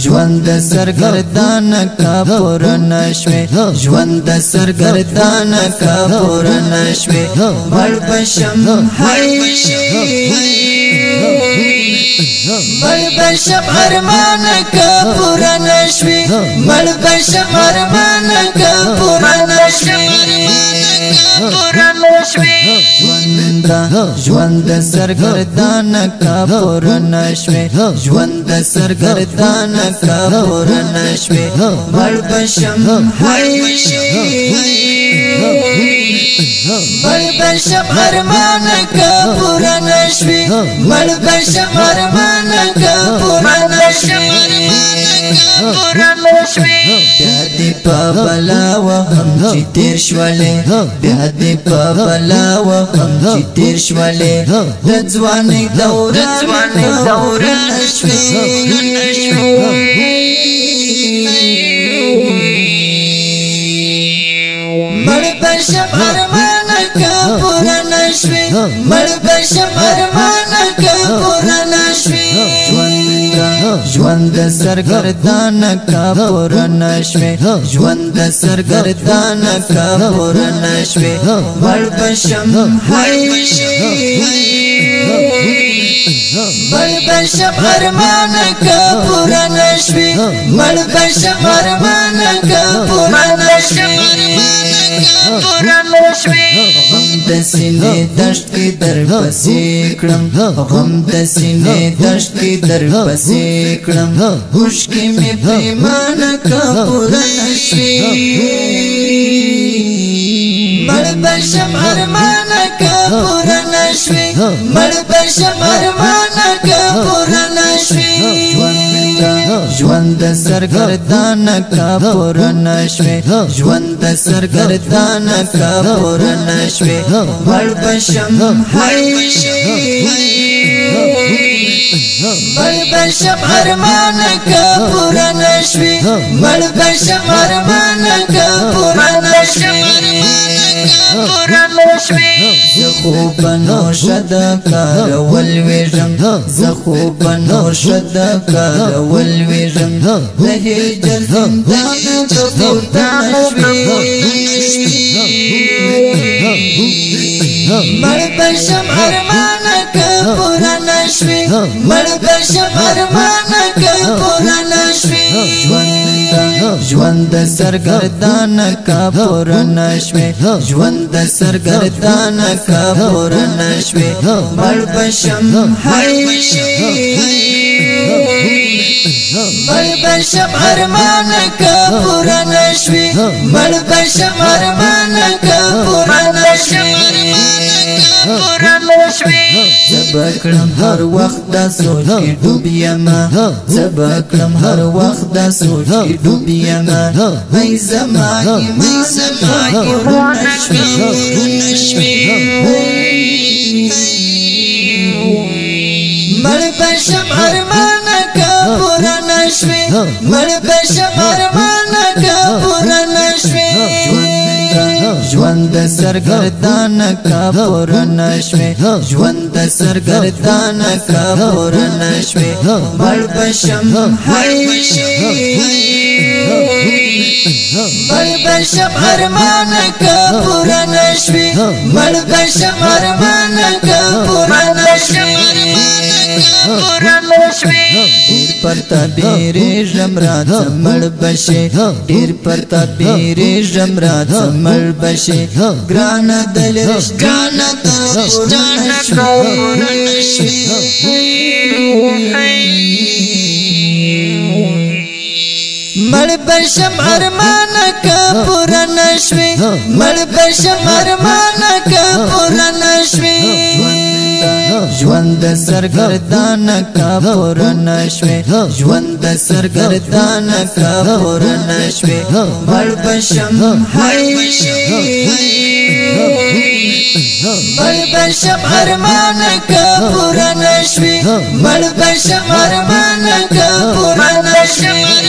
ژوند سرګردان کا پور نشوي ژوند سرګردان کا پور نشوي مړ بشم مړ بشم ارمان کا پور نشوي مړ بشم ارمان کا پور نشوي ژوند سرګردان کا پور نشوي ژوند سرګردان کا پور نشوي مړ بشم مړ بشم ارمان کا پور نشوي مړ بشم ارمان کا پور نشوي بیا دې په بلا وهم چې تیر شولې بیا دې په بلا وهم چې تیر شولې د ځوانۍ دوره نشوي مړ بشم ارمان کا پور نشوي مړ بشم ارمان کا پور نشوي ژوند سرګردان کا پور نشوي ژوند سرګردان کا پور نشوي مړ بشم مړ بشم ارمان کا پور نشوي مړ بشم ارمان کا پور نشوي غم د سینې دشت کې در پسې کړم غم د سینې دشت کې در پسې کړم هوش کې مې پیمانه کا پور نشوي مړ بشم ارمان کا پور نشوي مړ بشم ارمان کا پور نشوي ژوند سرګردان کا پور نشوي ژوند سرګردان کا پور نشوي مړ بشم مړ بشم ارمان کا پور نشوي مړ بشم ارمان کا پور نشوي زه خو بنو شد کار ولویژم زه خو بنو شد کار ولویژم د هجر زندان ته پورته نشوي مړ بشم ارمان کا پور نشوي مړ بشم ارمان کا پور نشوي ژوند سرګردان کا پور نشوي ژوند سرګردان کا پور نشوي مړ بشم مړ بشم ارمان کا پور نشوي مړ بشم ارمان کا پور نشوي زبکړم هر وخت د سوچ کې ډوب یما زبکړم هر وخت د سوچ کې ډوب یما وای زما پور نشوي مړ بشم ارمان کا پور نشوي مړ بشم ارمان کا پور نشوي ژوند سرګردان کا پور نشوي ژوند سرګردان کا پور نشوي مړ بشم مړ بشم ارمان کا پور نشوي مړ بشم ارمان کا پور نشوي ډیر پر تبیر جمرات مړ بشي ډیر پر تبیر جمرات مړ بشي ګران دل رشتان پور نشوي مړ بشم ارمان کا پور نشوي مړ بشم ارمان کا پور نشوي ژوند سرګردان کا پور نشوي ژوند سرګردان کا پور نشوي مړ بشم مړ بشم ارمان کا پور نشوي مړ بشم ارمان کا پور نشوي